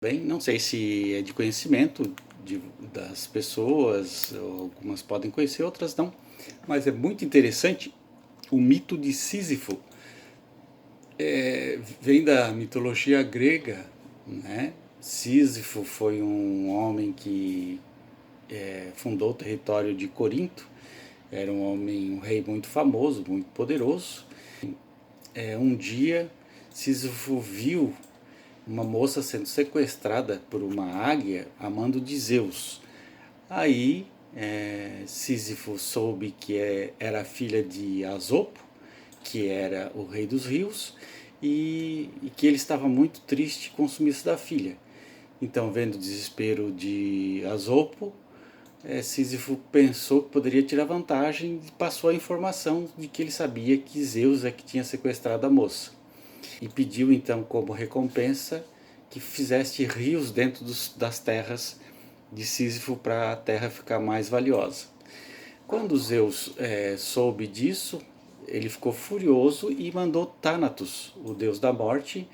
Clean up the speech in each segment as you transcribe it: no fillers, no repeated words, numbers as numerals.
Bem, não sei se é de conhecimento das pessoas, algumas podem conhecer, outras não, mas é muito interessante o mito de Sísifo. Vem da mitologia grega, né? Sísifo foi um homem que fundou o território de Corinto, era um homem, um rei muito famoso, muito poderoso. Um dia, Sísifo viu uma moça sendo sequestrada por uma águia a mando de Zeus. Aí Sísifo soube que era filha de Asopo, que era o rei dos rios, e que ele estava muito triste com o sumiço da filha. Então, vendo o desespero de Asopo, Sísifo pensou que poderia tirar vantagem e passou a informação de que ele sabia que Zeus é que tinha sequestrado a moça. E pediu então como recompensa que fizesse rios dentro das terras de Sísifo para a terra ficar mais valiosa. Quando Zeus soube disso, ele ficou furioso e mandou Thanatos, o deus da morte,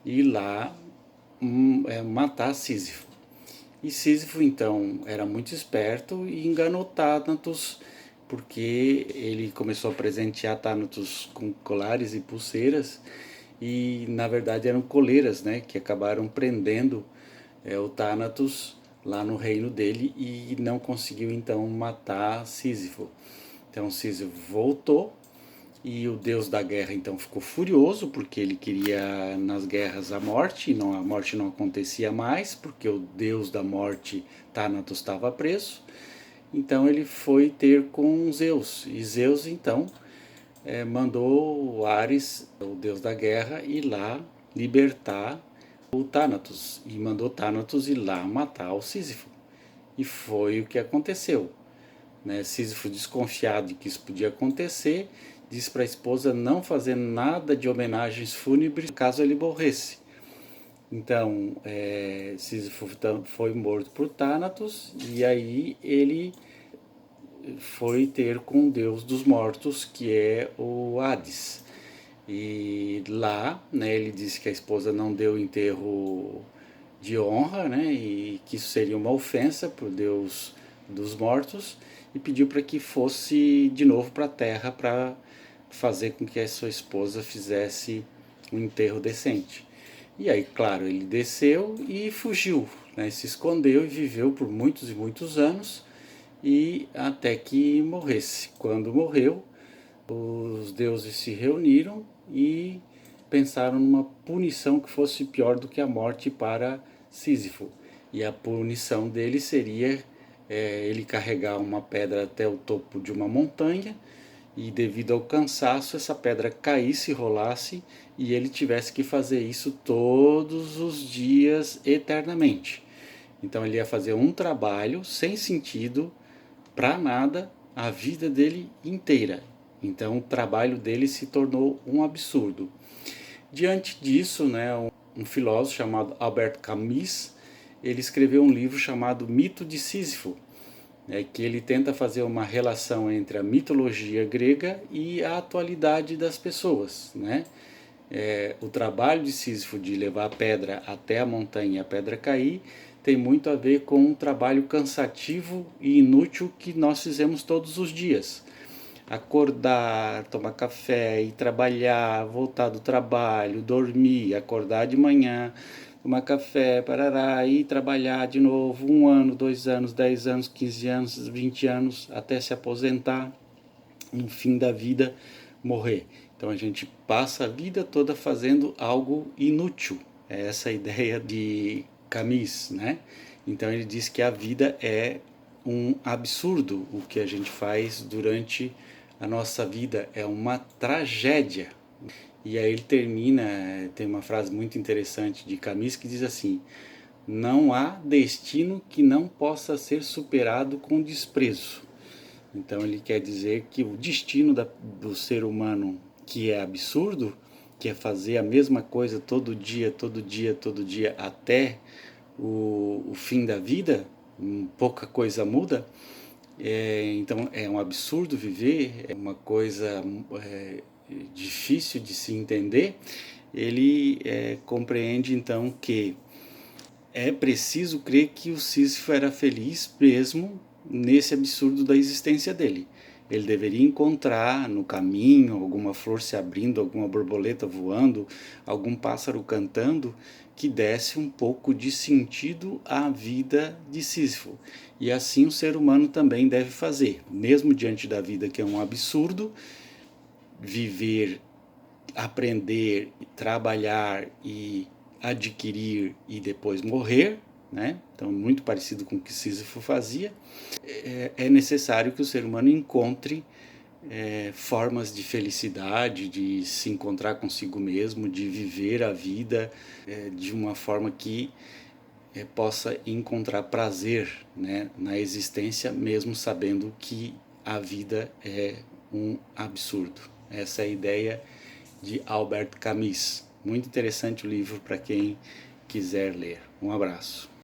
ir lá matar Sísifo. E Sísifo então era muito esperto e enganou Thanatos, porque ele começou a presentear Thanatos com colares e pulseiras, e na verdade eram coleiras, né, que acabaram prendendo o Thanatos lá no reino dele e não conseguiu então matar Sísifo. Então Sísifo voltou e o deus da guerra então ficou furioso porque ele queria nas guerras a morte, e a morte não acontecia mais porque o deus da morte Thanatos estava preso. Então ele foi ter com Zeus, e Zeus então mandou Ares, o deus da guerra, ir lá libertar o Thanatos, e mandou Thanatos ir lá matar o Sísifo. E foi o que aconteceu. Sísifo, desconfiado de que isso podia acontecer, disse para a esposa não fazer nada de homenagens fúnebres caso ele morresse. Então, Sísifo foi morto por Thanatos, e aí ele foi ter com o deus dos mortos, que é o Hades. E lá, né, ele disse que a esposa não deu enterro de honra, né, e que isso seria uma ofensa para o deus dos mortos, e pediu para que fosse de novo para a terra para fazer com que a sua esposa fizesse um enterro decente. E aí, claro, ele desceu e fugiu, né, se escondeu e viveu por muitos e muitos anos, e até que morresse. Quando morreu, os deuses se reuniram e pensaram numa punição que fosse pior do que a morte para Sísifo. E a punição dele seria ele carregar uma pedra até o topo de uma montanha, e devido ao cansaço essa pedra caísse e rolasse, e ele tivesse que fazer isso todos os dias eternamente. Então ele ia fazer um trabalho sem sentido para nada a vida dele inteira. Então o trabalho dele se tornou um absurdo. Diante disso, né, um filósofo chamado Albert Camus, ele escreveu um livro chamado Mito de Sísifo, que ele tenta fazer uma relação entre a mitologia grega e a atualidade das pessoas, né? O trabalho de Sísifo de levar a pedra até a montanha e a pedra cair tem muito a ver com um trabalho cansativo e inútil que nós fizemos todos os dias. Acordar, tomar café, ir trabalhar, voltar do trabalho, dormir, acordar de manhã, tomar café, parará, ir trabalhar de novo, 1 ano, 2 anos, 10 anos, 15 anos, 20 anos, até se aposentar, no fim da vida, morrer. Então a gente passa a vida toda fazendo algo inútil. É essa a ideia de Camus, né? Então ele diz que a vida é um absurdo, o que a gente faz durante a nossa vida é uma tragédia. E aí ele termina, tem uma frase muito interessante de Camus que diz assim: não há destino que não possa ser superado com desprezo. Então ele quer dizer que o destino do ser humano, que é absurdo, que é fazer a mesma coisa todo dia, todo dia, todo dia, até o fim da vida, pouca coisa muda. Então é um absurdo viver, é uma coisa difícil de se entender. Ele compreende então que é preciso crer que o Sísifo era feliz mesmo nesse absurdo da existência dele. Ele deveria encontrar no caminho alguma flor se abrindo, alguma borboleta voando, algum pássaro cantando que desse um pouco de sentido à vida de Sísifo. E assim o ser humano também deve fazer, mesmo diante da vida que é um absurdo, viver, aprender, trabalhar e adquirir e depois morrer, né? Então, muito parecido com o que Sísifo fazia, é necessário que o ser humano encontre formas de felicidade, de se encontrar consigo mesmo, de viver a vida de uma forma que possa encontrar prazer, né, na existência, mesmo sabendo que a vida é um absurdo. Essa é a ideia de Albert Camus. Muito interessante o livro para quem quiser ler. Um abraço.